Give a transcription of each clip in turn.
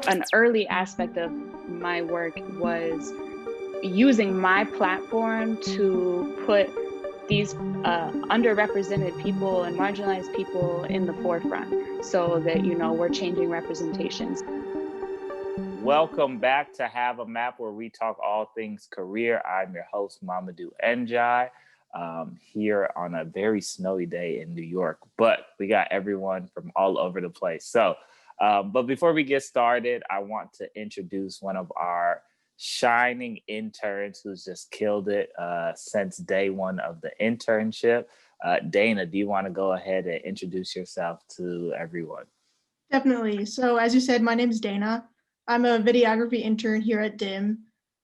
an early aspect of my work was using my platform to put these underrepresented people and marginalized people in the forefront so that, we're changing representations. Welcome back to Have a Map, where we talk all things career. I'm your host, Mamadou Njai, here on a very snowy day in New York, but we got everyone from all over the place. But before we get started, I want to introduce one of our shining interns who's just killed it since day one of the internship. Dana, do you want to go ahead and introduce yourself to everyone? Definitely. So as you said, my name is Dana. I'm a videography intern here at DIM.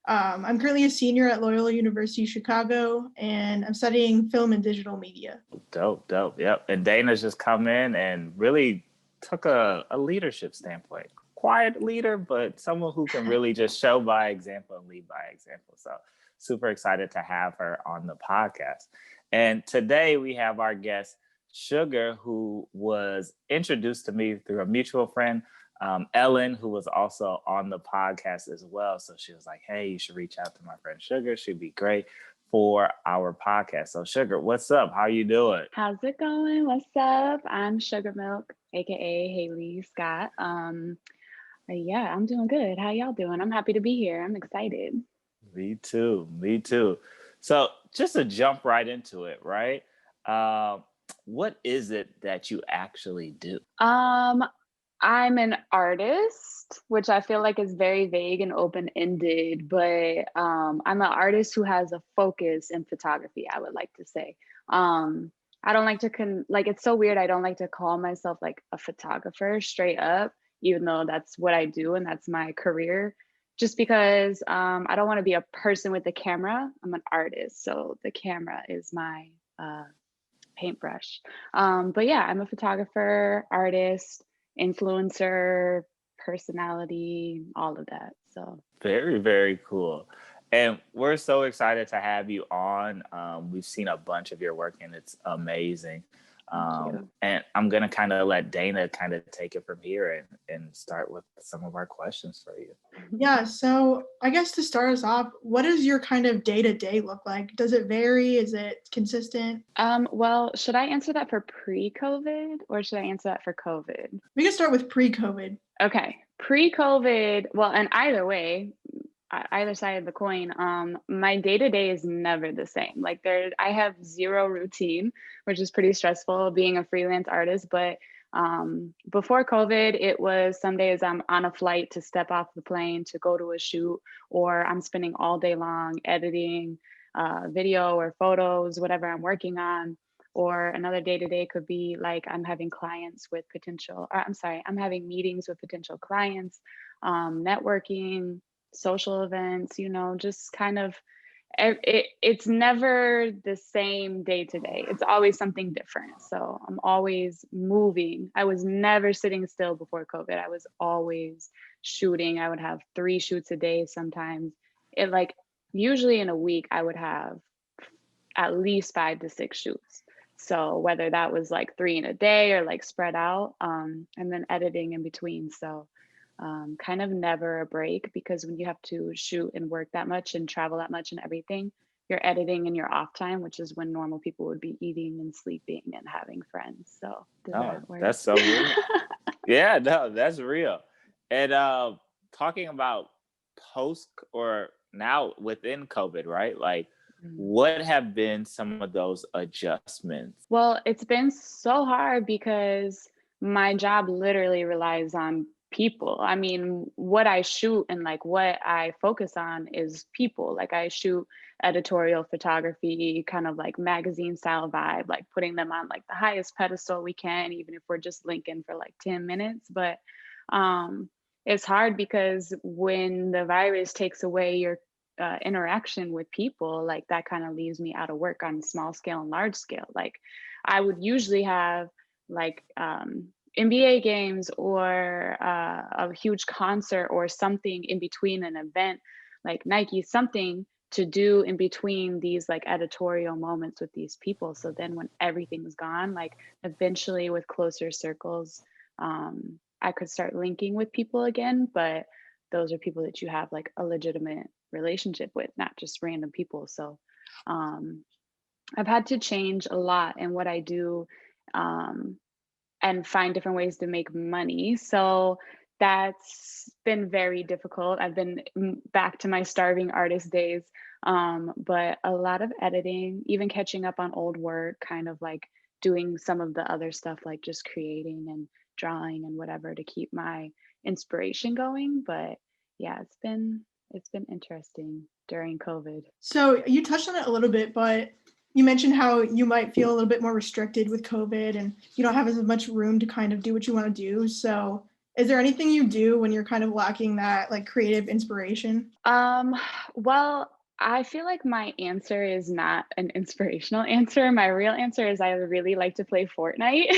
I'm currently a senior at Loyola University Chicago, and I'm studying film and digital media. Dope. Yep. And Dana's just come in and really took a leadership standpoint. Quiet leader, but someone who can really just show by example and lead by example. So super excited to have her on the podcast. And today we have our guest, Sugar, who was introduced to me through a mutual friend, Ellen, who was also on the podcast as well. So she was like, hey, you should reach out to my friend Sugar. She'd be great for our podcast. So Sugar, what's up? How you doing? How's it going? What's up? I'm Sugar Milk, A.K.A. Haley Scott. Yeah, I'm doing good. How y'all doing? I'm happy to be here. I'm excited. Me too. So just to jump right into it, right? What is it that you actually do? I'm an artist, which I feel like is very vague and open-ended, but I'm an artist who has a focus in photography, I would like to say. I don't like to it's so weird. I don't like to call myself like a photographer straight up, even though that's what I do and that's my career, just because I don't want to be a person with a camera. I'm an artist, so the camera is my paintbrush. But yeah, I'm a photographer, artist, influencer, personality, all of that. So very, very cool. And we're so excited to have you on. We've seen a bunch of your work and it's amazing. And I'm going to kind of let Dana kind of take it from here and start with some of our questions for you. Yeah, so I guess to start us off, what does your kind of day-to-day look like? Does it vary? Is it consistent? Well, should I answer that for pre-COVID or should I answer that for COVID? We can start with pre-COVID. Okay, pre-COVID, well, and either way, either side of the coin, my day-to-day is never the same. Like I have zero routine, which is pretty stressful being a freelance artist. But before COVID, it was some days I'm on a flight to step off the plane to go to a shoot, or I'm spending all day long editing video or photos, whatever I'm working on. Or another day-to-day could be like I'm having I'm having meetings with potential clients, networking, social events, just kind of, it's never the same day to day. It's always something different. So I'm always moving. I was never sitting still before COVID. I was always shooting. I would have 3 shoots a day sometimes. Usually in a week, I would have at least 5 to 6 shoots. So whether that was like 3 in a day or like spread out, and then editing in between. So kind of never a break, because when you have to shoot and work that much and travel that much and everything, you're editing in your off time, which is when normal people would be eating and sleeping and having friends. So that work? That's so real. Yeah, no, that's real. And talking about post or now within COVID, right? Like, what have been some of those adjustments? Well, it's been so hard because my job literally relies on people. I mean, what I shoot and like what I focus on is people. Like I shoot editorial photography, kind of like magazine style vibe, like putting them on like the highest pedestal we can, even if we're just linking for like 10 minutes. But it's hard because when the virus takes away your interaction with people, like that kind of leaves me out of work on small scale and large scale. Like I would usually have like NBA games or a huge concert or something in between an event, like Nike, something to do in between these like editorial moments with these people. So then when everything's gone, like eventually with closer circles, I could start linking with people again, but those are people that you have like a legitimate relationship with, not just random people. So um, I've had to change a lot in what I do, um, and find different ways to make money. So that's been very difficult. I've been back to my starving artist days, but a lot of editing, even catching up on old work, kind of like doing some of the other stuff, like just creating and drawing and whatever to keep my inspiration going. But yeah, it's been interesting during COVID. So you touched on it a little bit, but you mentioned how you might feel a little bit more restricted with COVID and you don't have as much room to kind of do what you want to do. So is there anything you do when you're kind of lacking that like creative inspiration? Um, well, I feel like my answer is not an inspirational answer. My real answer is I really like to play Fortnite.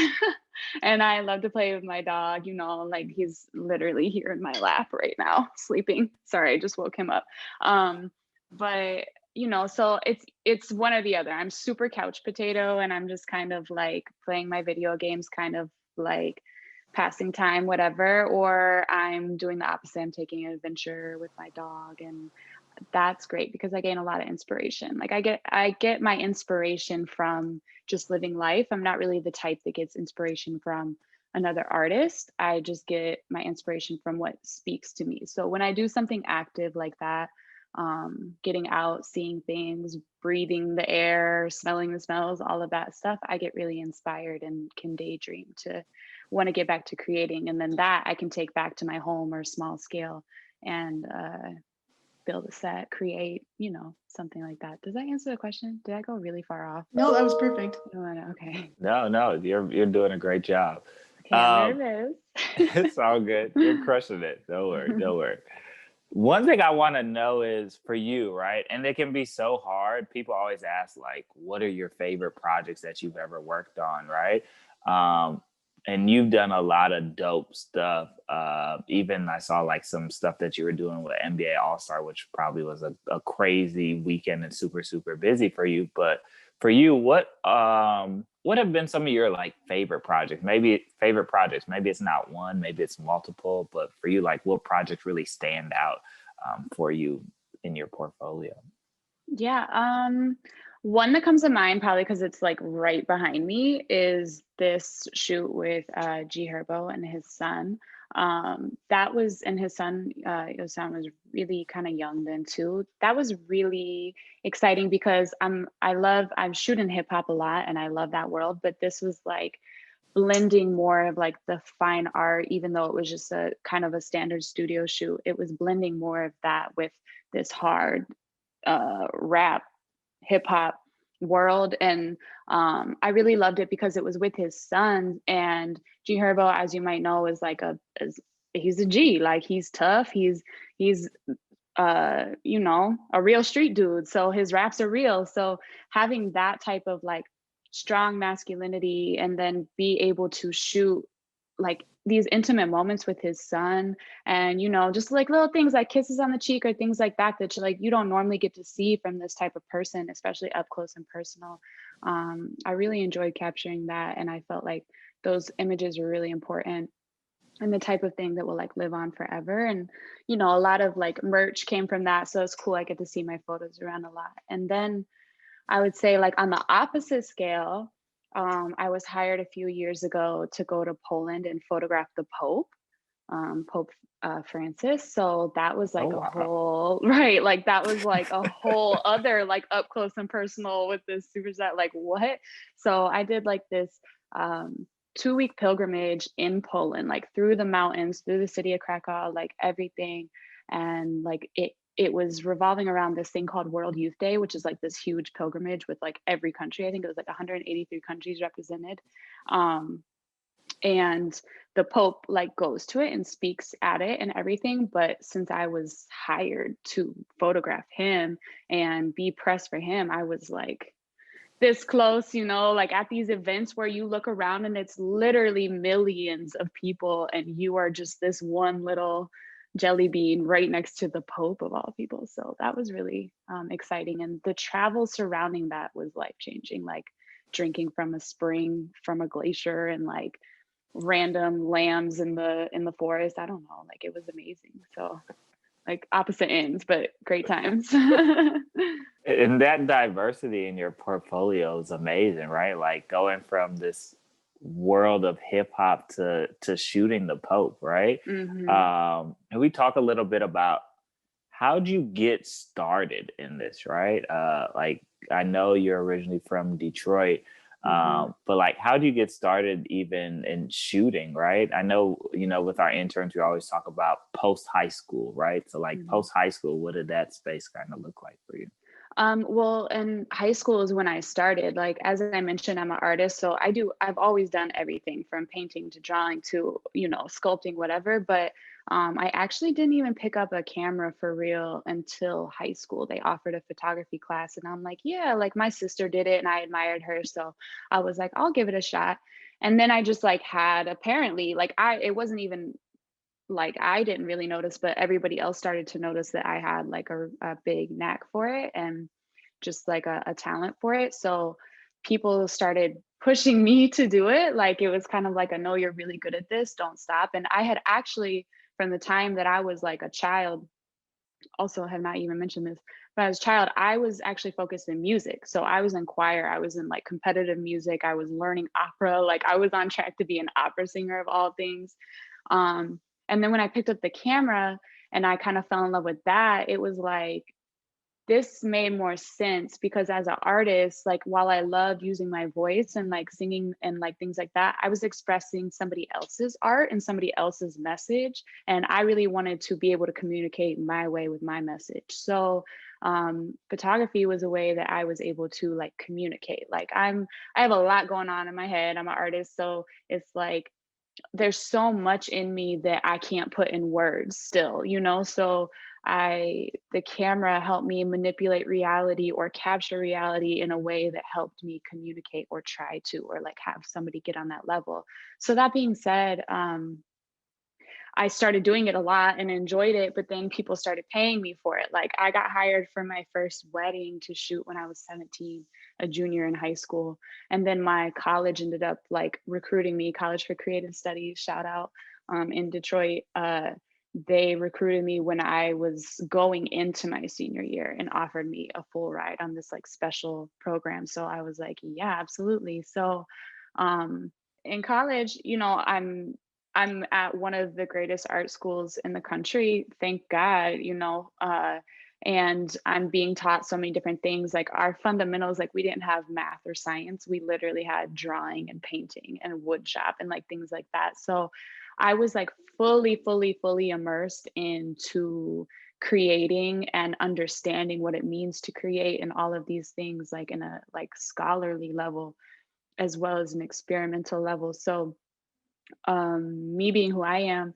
And I love to play with my dog, like he's literally here in my lap right now, sleeping. Sorry, I just woke him up. But so it's one or the other. I'm super couch potato and I'm just kind of like playing my video games, kind of like passing time, whatever, or I'm doing the opposite. I'm taking an adventure with my dog, and that's great because I gain a lot of inspiration. Like I get my inspiration from just living life. I'm not really the type that gets inspiration from another artist. I just get my inspiration from what speaks to me. So when I do something active like that, getting out, seeing things, breathing the air, smelling the smells, all of that stuff, I get really inspired and can daydream to want to get back to creating. And then that I can take back to my home or small scale and build a set, create, something like that. Does that answer the question? Did I go really far off? No, that was perfect. Okay. No, you're doing a great job. Okay, I'm nervous. It's all good. You're crushing it. Don't worry. One thing I want to know is for you, right? And it can be so hard. People always ask, like, what are your favorite projects that you've ever worked on, right? Um, and you've done a lot of dope stuff. Even I saw like some stuff that you were doing with NBA All-Star, which probably was a crazy weekend and super, super busy for you. But for you, what have been some of your like favorite projects? Maybe it's not one, maybe it's multiple, but for you, like what projects really stand out for you in your portfolio? Yeah, one that comes to mind probably because it's like right behind me is this shoot with G Herbo and his son. That was, and his son was really kind of young then too. That was really exciting because I'm shooting hip hop a lot and I love that world, but this was like blending more of like the fine art, even though it was just a kind of a standard studio shoot. It was blending more of that with this hard rap hip hop world. And I really loved it because it was with his son. And G Herbo, as you might know, is like he's a G, like he's tough. He's a real street dude. So his raps are real. So having that type of like strong masculinity and then be able to shoot like these intimate moments with his son, and just like little things like kisses on the cheek or things like that that you don't normally get to see from this type of person, especially up close and personal. I really enjoyed capturing that, and I felt like those images were really important and the type of thing that will like live on forever. And a lot of like merch came from that, so it's cool. I get to see my photos around a lot. And then I would say like on the opposite scale, I was hired a few years ago to go to Poland and photograph the Pope, Pope Francis. So that was like Oh, a wow. whole, right, like that was like a whole other like up close and personal with this super set, like what? So I did like this 2-week pilgrimage in Poland, like through the mountains, through the city of Krakow, like everything. And like it was revolving around this thing called World Youth Day, which is like this huge pilgrimage with like every country. I think it was like 183 countries represented. And the Pope like goes to it and speaks at it and everything. But since I was hired to photograph him and be press for him, I was like this close, like at these events where you look around and it's literally millions of people and you are just this one little jelly bean right next to the Pope of all people. So that was really exciting. And the travel surrounding that was life changing, like drinking from a spring, from a glacier, and like random lambs in the forest. I don't know, like it was amazing. So like opposite ends, but great times. And that diversity in your portfolio is amazing, right? Like going from this world of hip hop to shooting the Pope, right? Hmm. And we talk a little bit about how'd you get started in this, right? Like I know you're originally from Detroit, Hmm. but like how'd you get started even in shooting, right? I know, with our interns, we always talk about post high school, right? So like Hmm. post high school, what did that space kind of look like for you? Well, in high school is when I started. Like, as I mentioned, I'm an artist. So I've always done everything from painting to drawing to, sculpting, whatever. But I actually didn't even pick up a camera for real until high school. They offered a photography class, and I'm like, yeah, like my sister did it and I admired her. So I was like, I'll give it a shot. And then I just like had apparently, like, it wasn't even like I didn't really notice, but everybody else started to notice that I had like a big knack for it and just like a talent for it. So people started pushing me to do it. Like it was kind of like a no, you're really good at this, don't stop. And I had actually, from the time that I was like a child, also have not even mentioned this, but as a child, I was actually focused in music. So I was in choir, I was in like competitive music, I was learning opera, like I was on track to be an opera singer of all things. Um, and then when I picked up the camera and I kind of fell in love with that, it was like, this made more sense because as an artist, like while I loved using my voice and like singing and like things like that, I was expressing somebody else's art and somebody else's message. And I really wanted to be able to communicate my way with my message. So photography was a way that I was able to like communicate. Like I have a lot going on in my head. I'm an artist. So it's like there's so much in me that I can't put in words still, So the camera helped me manipulate reality or capture reality in a way that helped me communicate or try to, or like have somebody get on that level. So that being said, I started doing it a lot and enjoyed it, but then people started paying me for it. Like I got hired for my first wedding to shoot when I was 17, a junior in high school. And then my college ended up like recruiting me, College for Creative Studies, shout out, in Detroit. They recruited me when I was going into my senior year and offered me a full ride on this like special program. So I was like, yeah, absolutely. So in college, I'm at one of the greatest art schools in the country, thank God, and I'm being taught so many different things. Like our fundamentals, like we didn't have math or science. We literally had drawing and painting and wood shop and like things like that. So I was like fully immersed into creating and understanding what it means to create and all of these things like in a like scholarly level as well as an experimental level. So me being who I am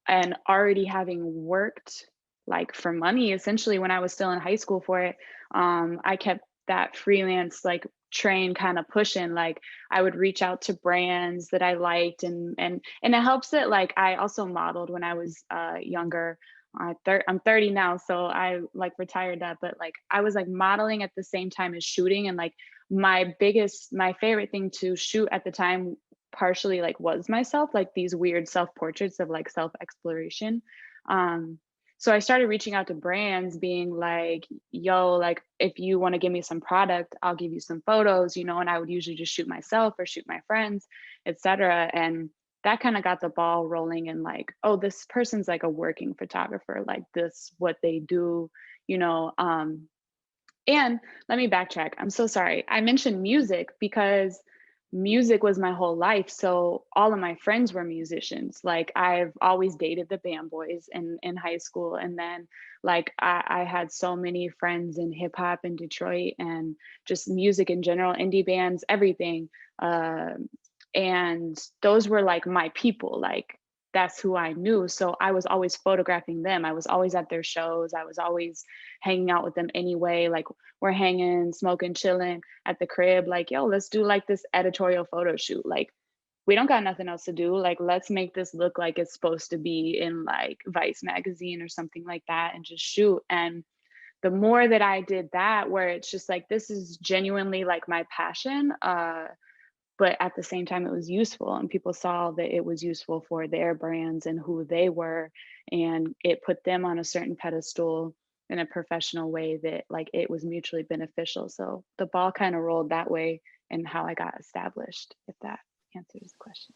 and already having worked like for money essentially when I was still in high school for it, I kept that freelance like train kind of pushing. Like I would reach out to brands that I liked and it helps that like I also modeled when I was younger. I'm 30 now, so I like retired that, but like I was like modeling at the same time as shooting, and like my favorite thing to shoot at the time partially like was myself, like these weird self portraits of like self exploration. um so I started reaching out to brands being like, yo, like if you want to give me some product, I'll give you some photos, and I would usually just shoot myself or shoot my friends, etc. And that kind of got the ball rolling and like, oh, this person's like a working photographer, like this what they do, you know and let me backtrack. I'm so sorry. I mentioned music because music was my whole life. So all of my friends were musicians. Like I've always dated the band boys in high school. And then like I had so many friends in hip hop in Detroit and just music in general, indie bands, everything. And those were like my people. Like that's who I knew. So I was always photographing them. I was always at their shows. I was always hanging out with them anyway. Like we're hanging, smoking, chilling at the crib. Like, yo, let's do like this editorial photo shoot. Like, we don't got nothing else to do. Like, let's make this look like it's supposed to be in like Vice magazine or something like that and just shoot. And the more that I did that, where it's just like, this is genuinely like my passion, but at the same time it was useful, and people saw that it was useful for their brands and who they were, and it put them on a certain pedestal in a professional way that like it was mutually beneficial. So the ball kind of rolled that way and how I got established, if that answers the question.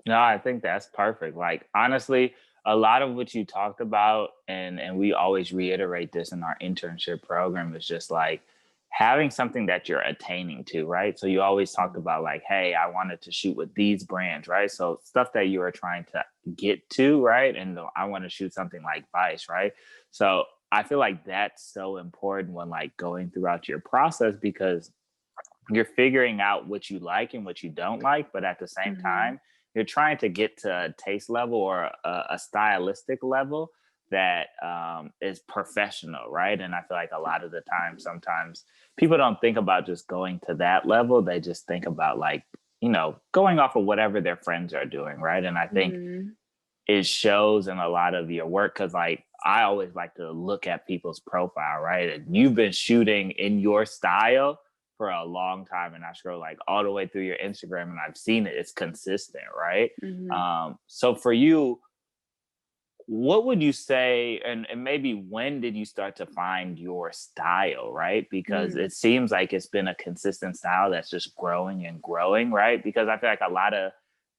No, I think that's perfect. Like honestly, a lot of what you talked about, and we always reiterate this in our internship program, is just like having something that you're attaining to, right? So you always talked about like, hey, I wanted to shoot with these brands, right? So stuff that you are trying to get to, right? And I want to shoot something like Vice, right? So I feel like that's so important when like going throughout your process, because you're figuring out what you like and what you don't like, but at the same Mm-hmm. time, you're trying to get to a taste level or a stylistic level that is professional, right? And I feel like a lot of the time, sometimes people don't think about just going to that level. They just think about like, you know, going off of whatever their friends are doing, right? And I think Mm-hmm. it shows in a lot of your work, because like I always like to look at people's profile, right? And you've been shooting in your style for a long time, and I scroll like all the way through your Instagram and I've seen it. It's consistent, right? Mm-hmm. So for you, what would you say, and maybe when did you start to find your style, right? Because Mm-hmm. it seems like it's been a consistent style that's just growing and growing, right? Because I feel like a lot of,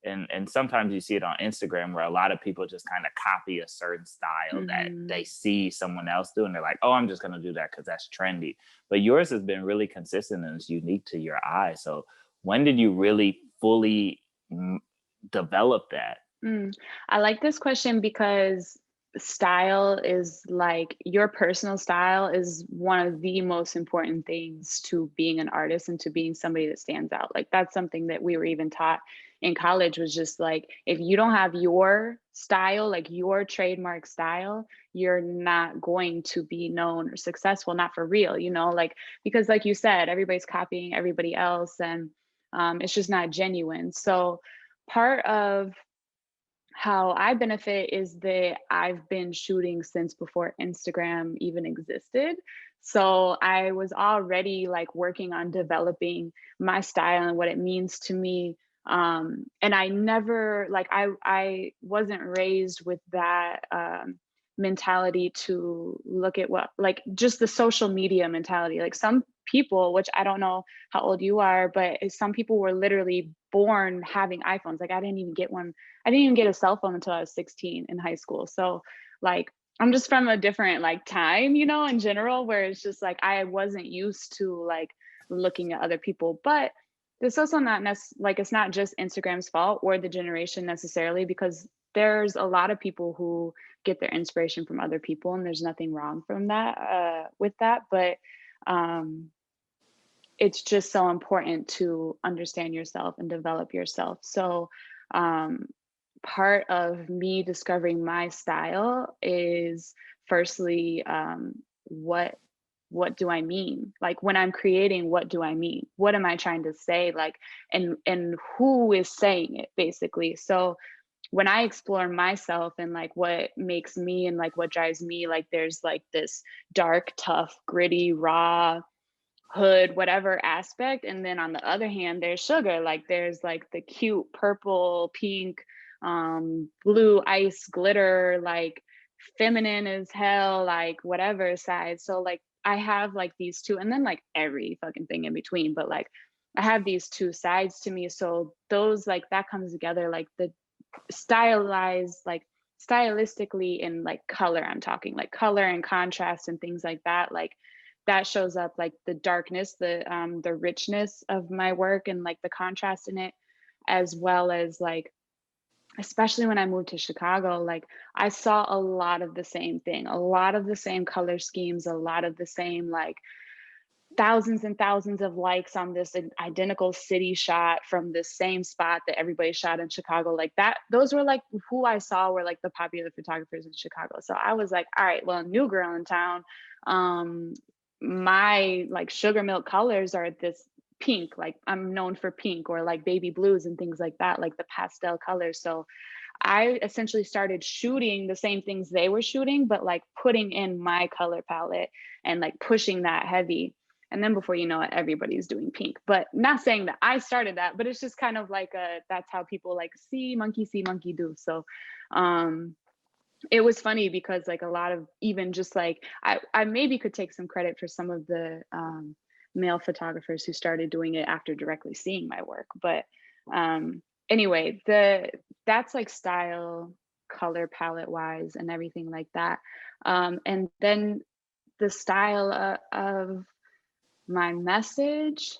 and sometimes you see it on Instagram where a lot of people just kind of copy a certain style that Mm-hmm. they see someone else do and they're like, oh, I'm just going to do that because that's trendy. But yours has been really consistent and it's unique to your eye. So when did you really fully develop that? Mm. I like this question because style is like your personal style is one of the most important things to being an artist and to being somebody that stands out. Like that's something that we were even taught in college, was just like if you don't have your style, like your trademark style, you're not going to be known or successful, not for real, you know, like because like you said, everybody's copying everybody else, and it's just not genuine. So part of how I benefit is that I've been shooting since before Instagram even existed. So I was already like working on developing my style and what it means to me. And I never like I wasn't raised with that mentality to look at what like just the social media mentality. Like some people, which I don't know how old you are, but some people were literally born having iPhones. Like I didn't even get one. I didn't even get a cell phone until I was 16 in high school. So like I'm just from a different like time, you know, in general, where it's just like I wasn't used to like looking at other people. But it's also not like it's not just Instagram's fault or the generation necessarily, because there's a lot of people who get their inspiration from other people, and there's nothing wrong from that with that. But um it's just so important to understand yourself and develop yourself. So um part of me discovering my style is firstly what do I mean, like when I'm creating, what do I mean, what am I trying to say, like and who is saying it basically. So when I explore myself and like what makes me and like what drives me, like there's like this dark, tough, gritty, raw, hood, whatever aspect. And then on the other hand, there's sugar. Like there's like the cute purple, pink, blue ice glitter, like feminine as hell, like whatever side. So like I have like these two, and then like every fucking thing in between. But like I have these two sides to me. So those like that comes together, like the stylized, like stylistically in like color. I'm talking like color and contrast and things like that. Like that shows up like the darkness, the richness of my work and like the contrast in it, as well as like especially when I moved to Chicago, like I saw a lot of the same thing, a lot of the same color schemes, a lot of the same like thousands and thousands of likes on this identical city shot from the same spot that everybody shot in Chicago. Like that, those were like who I saw were like the popular photographers in Chicago. So I was like, all right, well, new girl in town. My like sugar milk colors are this pink, like I'm known for pink, or like baby blues and things like that, like the pastel colors. So I essentially started shooting the same things they were shooting, but like putting in my color palette and like pushing that heavy. And then before you know it, everybody's doing pink. But not saying that I started that, but it's just kind of like that's how people like see monkey do. So it was funny because like a lot of even just like I maybe could take some credit for some of the male photographers who started doing it after directly seeing my work. But anyway, that's like style, color palette wise and everything like that. And then the style of my message,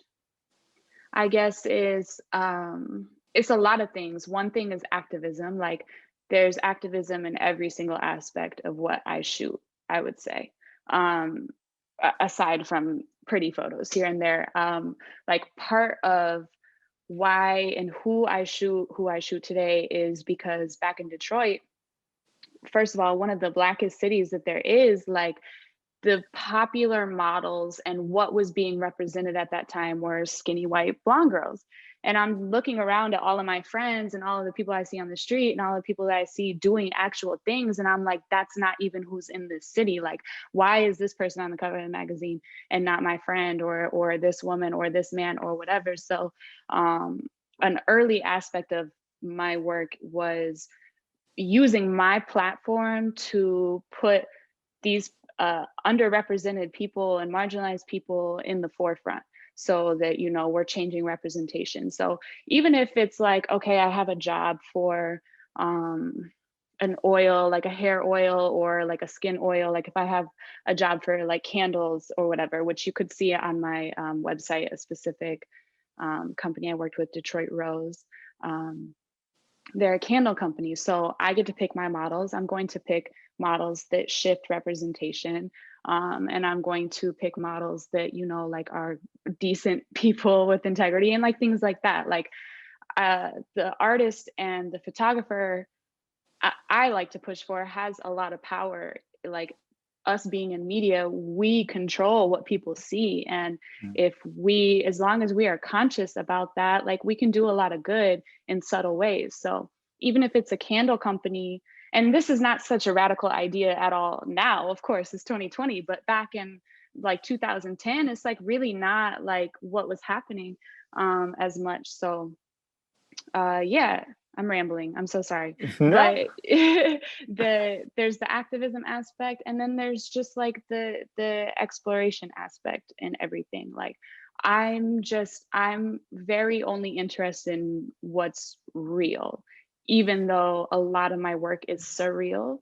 I guess, is it's a lot of things. One thing is activism. Like there's activism in every single aspect of what I shoot, I would say. Aside from pretty photos here and there. Like part of why and who I shoot today is because back in Detroit, first of all, one of the blackest cities that there is, like the popular models and what was being represented at that time were skinny white blonde girls. And I'm looking around at all of my friends and all of the people I see on the street and all the people that I see doing actual things. And I'm like, that's not even who's in this city. Like, why is this person on the cover of the magazine and not my friend or this woman or this man or whatever? So an early aspect of my work was using my platform to put these underrepresented people and marginalized people in the forefront so that, you know, we're changing representation. So even if it's like, okay, I have a job for an oil, like a hair oil or like a skin oil, like if I have a job for like candles or whatever, which you could see on my website, a specific company I worked with, Detroit Rose. They're a candle company. So I get to pick my models. I'm going to pick models that shift representation. And I'm going to pick models that, you know, like are decent people with integrity and like things like that. Like the artist and the photographer I like to push for has a lot of power. Like us being in media, we control what people see. And if we, as long as we are conscious about that, like we can do a lot of good in subtle ways. So even if it's a candle company, and this is not such a radical idea at all now, of course, it's 2020, but back in like 2010, it's like really not like what was happening as much. So yeah, I'm rambling. I'm so sorry. No. But there's the activism aspect, and then there's just like the exploration aspect and everything. Like I'm very only interested in what's real, even though a lot of my work is surreal.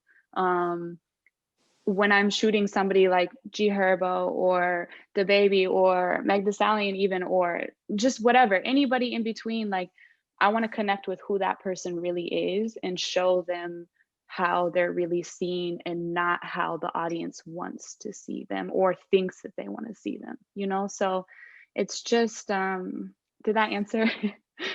When I'm shooting somebody like G Herbo or the Baby or Meg Thee Stallion even, or just whatever, anybody in between, like I want to connect with who that person really is and show them how they're really seen and not how the audience wants to see them or thinks that they want to see them, you know? So it's just, did that answer?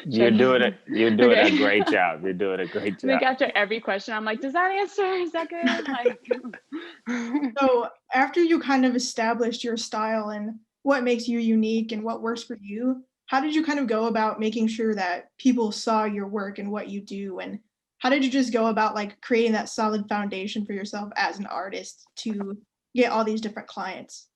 You're doing it. You're doing Okay. a great job. You're doing a great I think job. after every question, I'm like, does that answer? Is that good? Like, So after you kind of established your style and what makes you unique and what works for you, how did you kind of go about making sure that people saw your work and what you do? And how did you just go about like creating that solid foundation for yourself as an artist to get all these different clients?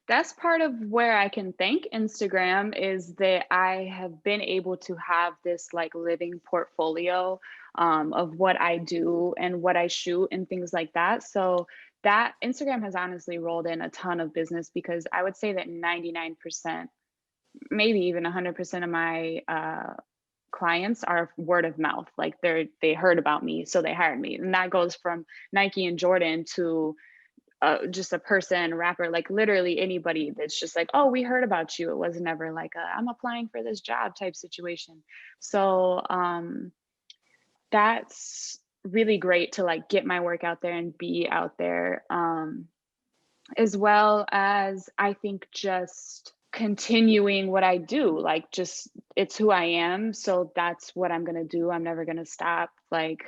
That's part of where I can thank Instagram is that I have been able to have this like living portfolio of what I do and what I shoot and things like that. So that Instagram has honestly rolled in a ton of business because I would say that 99%, maybe even 100% of my clients are word of mouth. Like they heard about me, so they hired me. And that goes from Nike and Jordan to just a person, rapper, like literally anybody that's just like, oh, we heard about you. It was never like I'm applying for this job type situation. So that's really great to like get my work out there and be out there. As well as I think just continuing what I do, like just it's who I am. So that's what I'm gonna do. I'm never gonna stop. Like,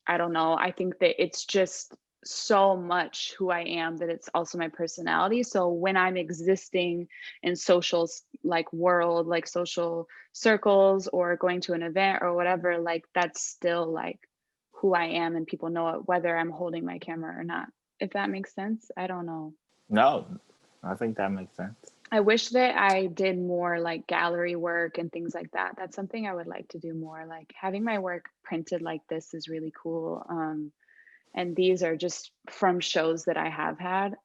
I don't know. I think that it's just so much who I am that it's also my personality. So when I'm existing in social like world, like social circles or going to an event or whatever, like that's still like who I am and people know it whether I'm holding my camera or not. If that makes sense. I don't know. No, I think that makes sense. I wish that I did more like gallery work and things like that. That's something I would like to do more. Like having my work printed like this is really cool. And these are just from shows that I have had.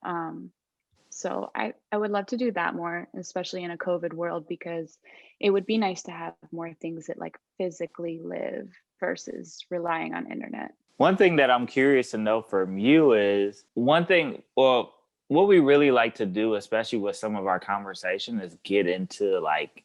So I would love to do that more, especially in a COVID world, because it would be nice to have more things that like physically live versus relying on internet. One thing that I'm curious to know from you is one thing, well, what we really like to do, especially with some of our conversation, is get into like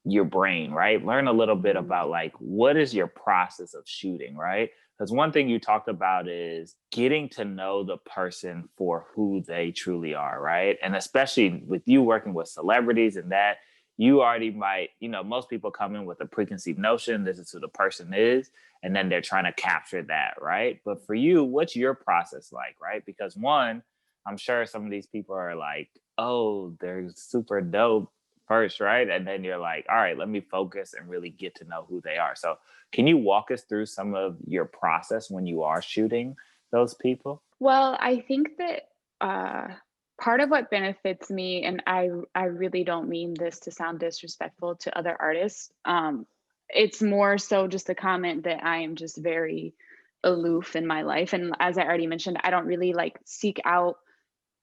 your brain, right? Learn a little bit about like what is your process of shooting, right? Because one thing you talked about is getting to know the person for who they truly are, right? And especially with you working with celebrities and that, you already might, you know, most people come in with a preconceived notion, this is who the person is, and then they're trying to capture that, right? But for you, what's your process like, right? Because one, I'm sure some of these people are like, oh, they're super dope first, right? And then you're like, all right, let me focus and really get to know who they are. So can you walk us through some of your process when you are shooting those people? Well, I think that part of what benefits me, and I really don't mean this to sound disrespectful to other artists. It's more so just a comment that I am just very aloof in my life. And as I already mentioned, I don't really like seek out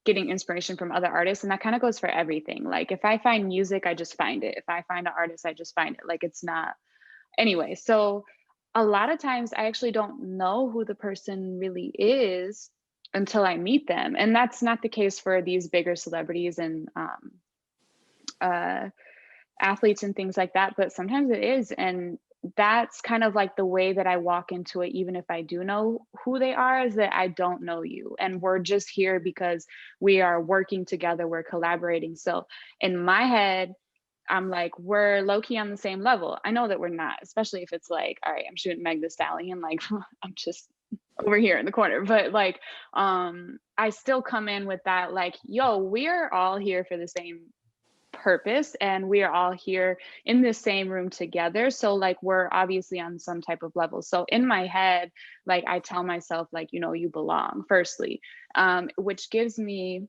getting inspiration from other artists. And that kind of goes for everything. Like if I find music, I just find it. If I find an artist, I just find it. Like it's not anyway. So a lot of times I actually don't know who the person really is until I meet them. And that's not the case for these bigger celebrities and uh, athletes and things like that, but sometimes it is. And that's kind of like the way that I walk into it, even if I do know who they are, is that I don't know you. And we're just here because we are working together, we're collaborating. So in my head, I'm like, we're low key on the same level. I know that we're not, especially if it's like, all right, I'm shooting Meg the Stallion, like I'm just over here in the corner. But like, I still come in with that, like, yo, we're all here for the same purpose and we are all here in the same room together. So like we're obviously on some type of level. So in my head, like I tell myself, like, you know, you belong, firstly, which gives me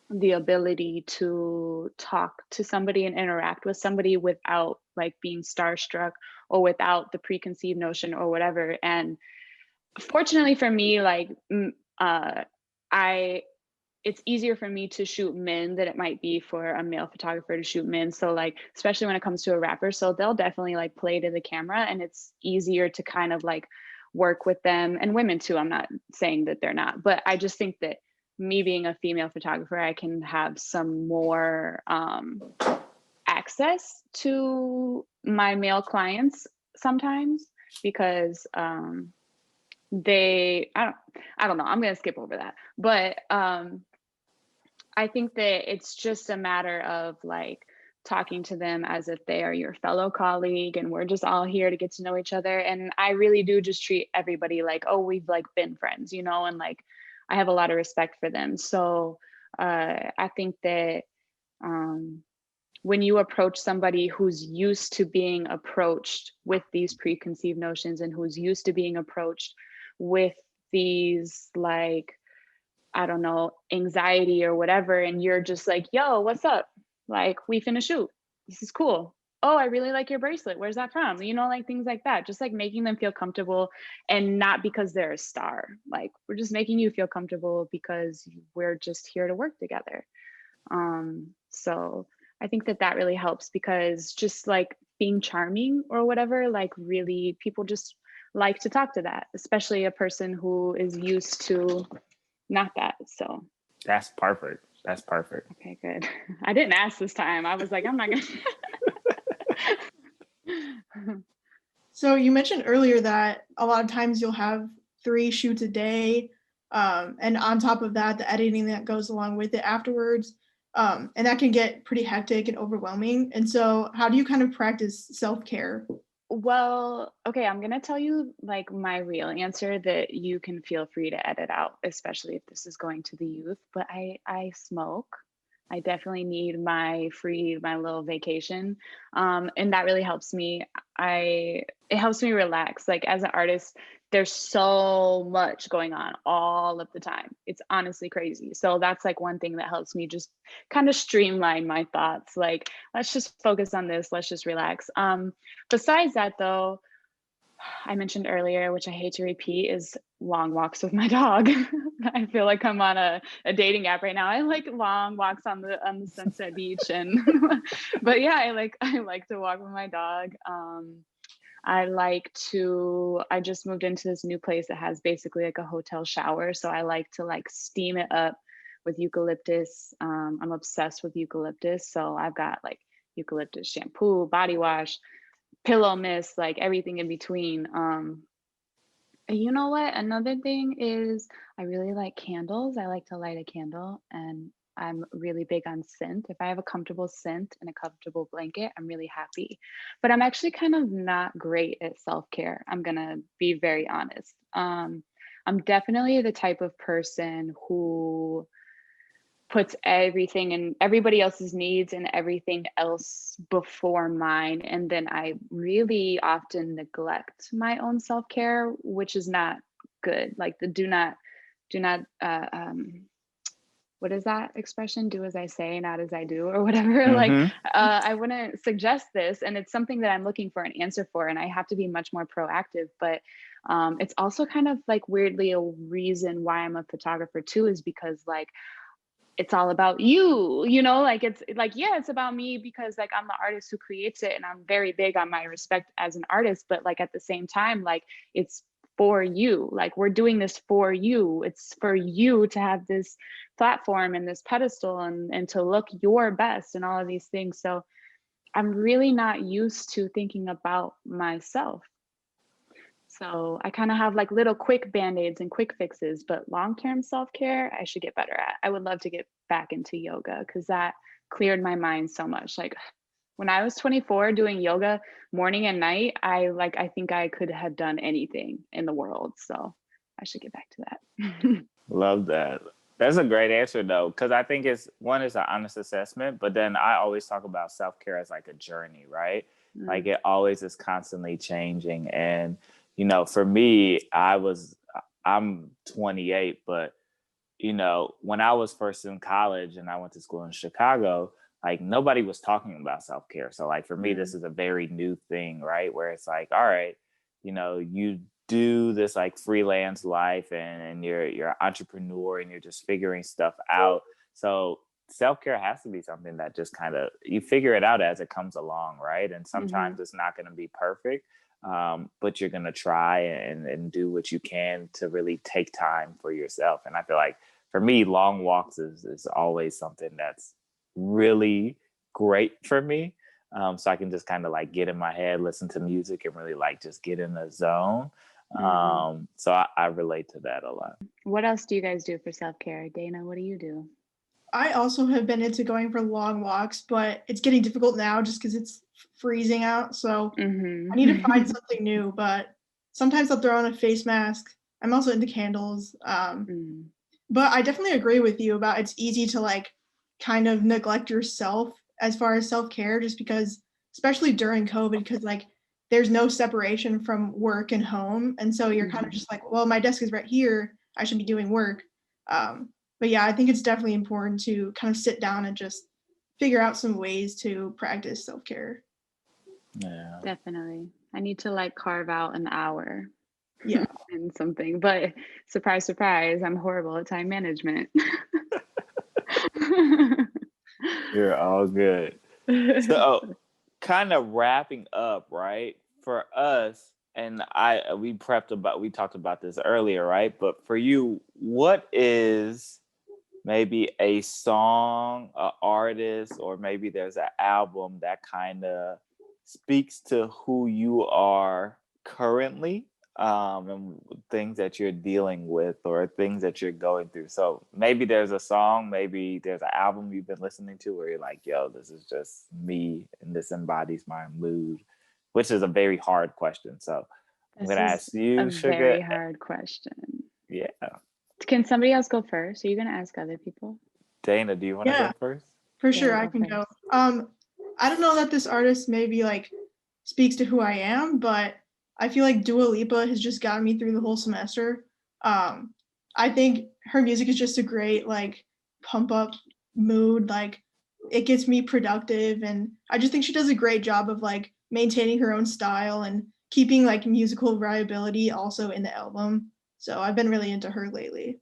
the ability to talk to somebody and interact with somebody without like being starstruck or without the preconceived notion or whatever. And fortunately for me, like I it's easier for me to shoot men than it might be for a male photographer to shoot men. So like, especially when it comes to a rapper, so they'll definitely like play to the camera and it's easier to kind of like work with them, and women too. I'm not saying that they're not, but I just think that me being a female photographer, I can have some more access to my male clients sometimes because I don't know, I'm gonna skip over that. But I think that it's just a matter of like talking to them as if they are your fellow colleague and we're just all here to get to know each other. And I really do just treat everybody like, oh, we've like been friends, you know, and like I have a lot of respect for them. So I think that when you approach somebody who's used to being approached with these preconceived notions and who's used to being approached with these like, I don't know, anxiety or whatever, and you're just like, yo, what's up? Like, we finna shoot. This is cool. Oh, I really like your bracelet. Where's that from? You know, like things like that. Just like making them feel comfortable and not because they're a star. Like, we're just making you feel comfortable because we're just here to work together. So I think that that really helps because just like being charming or whatever, like really people just like to talk to that, especially a person who is used to not that. So That's perfect. That's perfect. okay, good. I didn't ask this time. I was like, I'm not gonna. So you mentioned earlier that a lot of times you'll have 3 shoots a day, and on top of that, the editing that goes along with it afterwards, and that can get pretty hectic and overwhelming. And so, how do you kind of practice self-care? Well, okay, I'm gonna tell you like my real answer that you can feel free to edit out, especially if this is going to the youth. But I smoke. I definitely need my little vacation, and that really helps me. It helps me relax. Like as an artist, there's so much going on all of the time. It's honestly crazy. So that's like one thing that helps me just kind of streamline my thoughts. Like, let's just focus on this. Let's just relax. Besides that though, I mentioned earlier, which I hate to repeat, is long walks with my dog. I feel like I'm on a dating app right now. I like long walks on the Sunset Beach, and but yeah, I like to walk with my dog. I just moved into this new place that has basically like a hotel shower. So I like to like steam it up with eucalyptus. I'm obsessed with eucalyptus. So I've got like eucalyptus shampoo, body wash, pillow mist, like everything in between. You know what? Another thing is I really like candles. I like to light a candle, and I'm really big on scent. If I have a comfortable scent and a comfortable blanket, I'm really happy. But I'm actually kind of not great at self-care. I'm gonna be very honest. I'm definitely the type of person who puts everything and everybody else's needs and everything else before mine, and then I really often neglect my own self-care, which is not good. Like the do not what is that expression, do as I say not as I do, or whatever. Like Mm-hmm. I wouldn't suggest this, and it's something that I'm looking for an answer for, and I have to be much more proactive. But it's also kind of like weirdly a reason why I'm a photographer too, is because like it's all about you, you know, like it's like, yeah, it's about me because like I'm the artist who creates it, and I'm very big on my respect as an artist, but like at the same time, like it's for you. Like we're doing this for you. It's for you to have this platform and this pedestal, and to look your best and all of these things. So I'm really not used to thinking about myself. So I kind of have like little quick band-aids and quick fixes, but long-term self-care, I should get better at. I would love to get back into yoga because that cleared my mind so much. Like when I was 24 doing yoga morning and night, I think I could have done anything in the world. So I should get back to that. Love that. That's a great answer though, because I think it's an honest assessment, but then I always talk about self-care as like a journey, right? Like it always is constantly changing. And, you know, for me, I'm 28, but, you know, when I was first in college and I went to school in Chicago, like nobody was talking about self-care. So like for me, this is a very new thing, right? Where it's like, all right, you know, you do this like freelance life, and you're an entrepreneur and you're just figuring stuff out. So self-care has to be something that just kind of you figure it out as it comes along, right? And sometimes it's not going to be perfect, but you're going to try and do what you can to really take time for yourself. And I feel like for me, long walks is always something that's really great for me. So I can just kind of like get in my head, listen to music, and really like just get in the zone. So I relate to that a lot. What else do you guys do for self-care? Dana, what do you do? I also have been into going for long walks, but it's getting difficult now just because it's freezing out. So I need to find something new, but sometimes I'll throw on a face mask. I'm also into candles. But I definitely agree with you about it's easy to like kind of neglect yourself as far as self-care, just because, especially during COVID, because like there's no separation from work and home. And so you're kind of just like, well, my desk is right here. I should be doing work. But yeah, I think it's definitely important to kind of sit down and just figure out some ways to practice self-care. Yeah. Definitely. I need to like carve out an hour. Yeah. And something, but surprise, surprise, I'm horrible at time management. You're all good. So kind of wrapping up, right? For us, and we talked about this earlier, right? But for you, what is maybe a song, an artist, or maybe there's an album that kind of speaks to who you are currently, and things that you're dealing with or things that you're going through. So maybe there's a song, maybe there's an album you've been listening to where you're like, yo, this is just me and this embodies my mood, which is a very hard question. So I'm going to ask you, a Sugar. very hard question. Yeah. Can somebody else go first? Are you going to ask other people? Dana, do you want to go first? For sure, I can go. I don't know that this artist maybe like speaks to who I am, but I feel like Dua Lipa has just gotten me through the whole semester. I think her music is just a great like pump up mood. Like it gets me productive, and I just think she does a great job of like maintaining her own style and keeping like musical variability also in the album. So I've been really into her lately.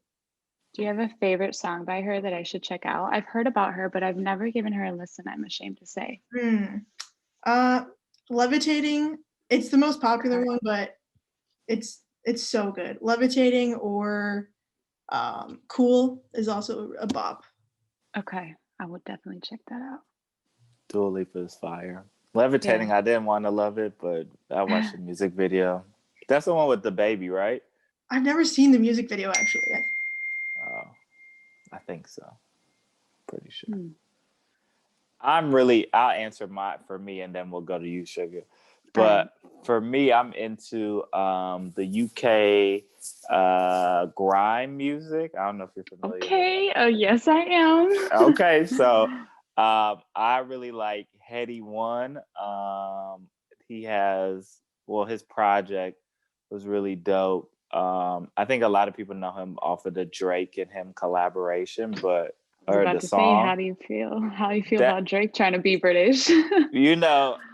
Do you have a favorite song by her that I should check out? I've heard about her, but I've never given her a listen, I'm ashamed to say. Hmm. Uh, Levitating. It's the most popular Okay. one, but it's so good. Levitating or Cool is also a bop. Okay. I would definitely check that out. Dua Lipa is fire. Yeah. Levitating, I didn't want to love it, but I watched the music video. That's the one with the baby, right? I've never seen the music video actually. Oh, I think so. Pretty sure. Hmm. I'll answer for me and then we'll go to you, Sugar. All right. But for me, I'm into the UK grime music. I don't know if you're familiar with Okay. Oh, yes, I am. Okay, so I really like Heady One. He has his project was really dope. I think a lot of people know him off of the Drake and him collaboration, I was or about the to say, song how do you feel? How do you feel that about Drake trying to be British?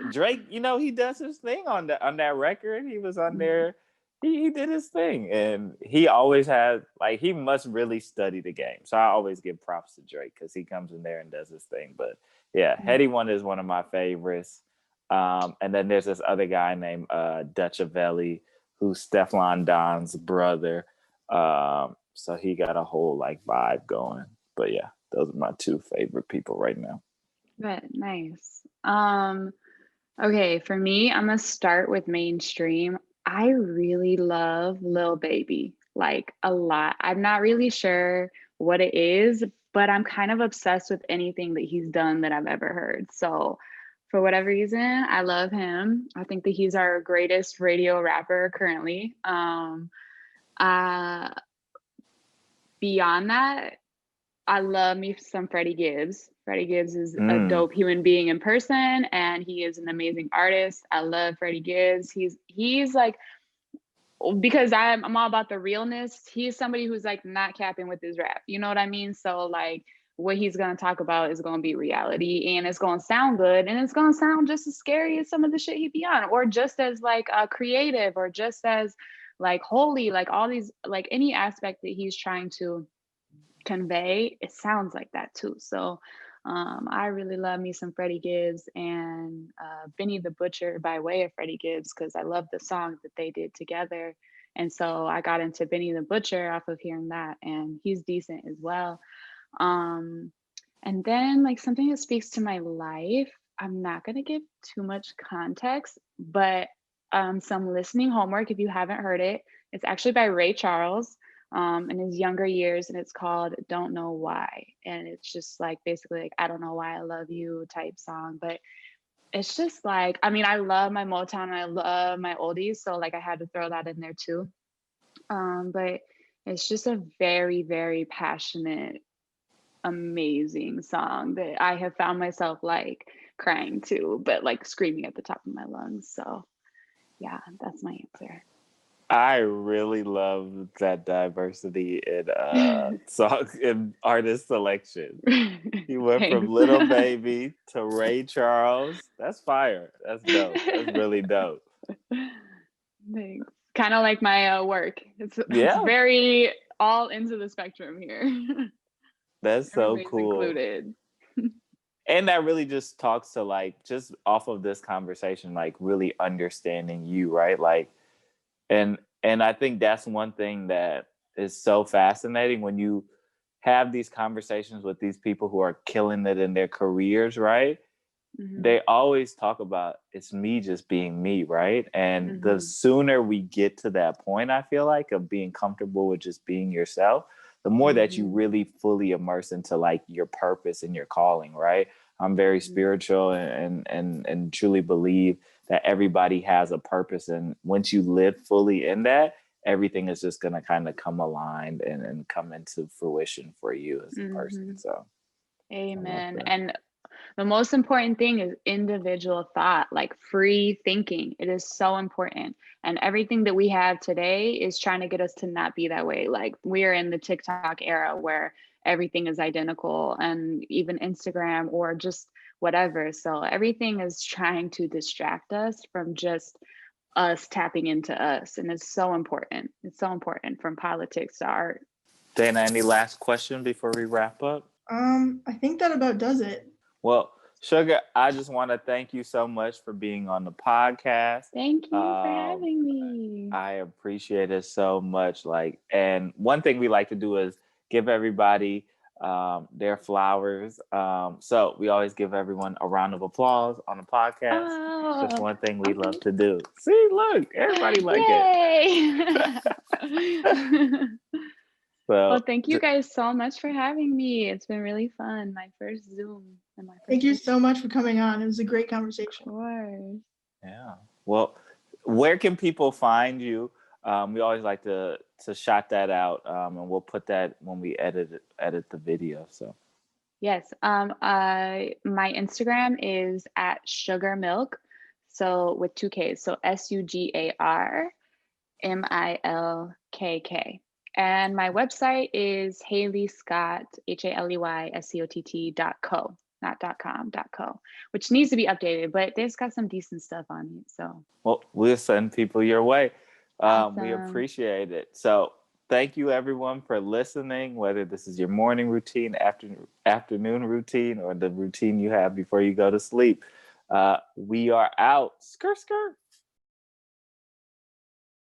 Drake, he does his thing on that record. He was on there. He did his thing, and he always had like he must really study the game. So I always give props to Drake because he comes in there and does his thing. But yeah, Heady One is one of my favorites. And then there's this other guy named Dutch Avelli, who's Stefan Don's brother. So he got a whole like vibe going. But yeah, those are my two favorite people right now. But nice. Okay, for me, I'm gonna start with mainstream. I really love Lil Baby, like a lot. I'm not really sure what it is, but I'm kind of obsessed with anything that he's done that I've ever heard. So, for whatever reason, I love him. I think that he's our greatest radio rapper currently. Uh, Beyond that, I love me some Freddie Gibbs. Freddie Gibbs is a dope human being in person, and he is an amazing artist. I love Freddie Gibbs. He's like, because I'm all about the realness. He's somebody who's like not capping with his rap. You know what I mean? So like what he's gonna talk about is gonna be reality, and it's gonna sound good, and it's gonna sound just as scary as some of the shit he be on, or just as like creative, or just as like holy, like all these like any aspect that he's trying to convey, it sounds like that too. So I really love me some Freddie Gibbs and Benny the Butcher by way of Freddie Gibbs because I love the song that they did together. And so I got into Benny the Butcher off of hearing that, and he's decent as well. And then like something that speaks to my life, I'm not gonna give too much context, but some listening homework if you haven't heard it. It's actually by Ray Charles in his younger years, and it's called Don't Know Why. And it's just like basically like I don't know why I love you type song. But it's just like, I mean, I love my Motown and I love my oldies, so like I had to throw that in there too. But it's just a very, very passionate, amazing song that I have found myself like crying to, but like screaming at the top of my lungs. So yeah, that's my answer. I really love that diversity in song in artist selection. He went from Thanks. Little Baby to Ray Charles. That's fire. That's dope. That's really dope. Thanks. Kind of like my work. It's Yeah, very all into the spectrum here. that's so Everybody's cool. included. And that really just talks to like just off of this conversation, like really understanding you, right? Like and I think that's one thing that is so fascinating when you have these conversations with these people who are killing it in their careers, right? Mm-hmm. They always talk about it's me just being me, right? And the Mm-hmm. sooner we get to that point, I feel like, of being comfortable with just being yourself, the more that you Mm-hmm. really fully immerse into like your purpose and your calling, right? I'm very Mm-hmm. spiritual and truly believe that everybody has a purpose. And once you live fully in that, everything is just gonna kind of come aligned and come into fruition for you as a person. Mm-hmm. So I love Amen. that. And The most important thing is individual thought, like free thinking. It is so important. And everything that we have today is trying to get us to not be that way. Like we are in the TikTok era where everything is identical, and even Instagram or just whatever. So everything is trying to distract us from just us tapping into us. And it's so important. It's so important, from politics to art. Dana, any last question before we wrap up? I think that about does it. Well, Sugar, I just want to thank you so much for being on the podcast. Thank you for having me. I appreciate it so much. Like, and one thing we like to do is give everybody their flowers. So we always give everyone a round of applause on the podcast. Oh, It's just one thing we love to do. See, look, everybody like it. So, well, thank you guys so much for having me. It's been really fun. My first Zoom. And my first Thank you so much for coming on. It was a great conversation. Of course. Yeah. Well, where can people find you? We always like to shout that out, and we'll put that when we edit the video. So yes, my Instagram is at Sugar Milk, so with 2 Ks, so SugarMilkk, and my website is Haley Scott, HALEYSCOTT.co, not .com, .co, which needs to be updated, but they've got some decent stuff on it. So well, we'll send people your way. Awesome. We appreciate it. So thank you everyone for listening, whether this is your morning routine, afternoon routine, or the routine you have before you go to sleep. We are out. Skirt, skirt.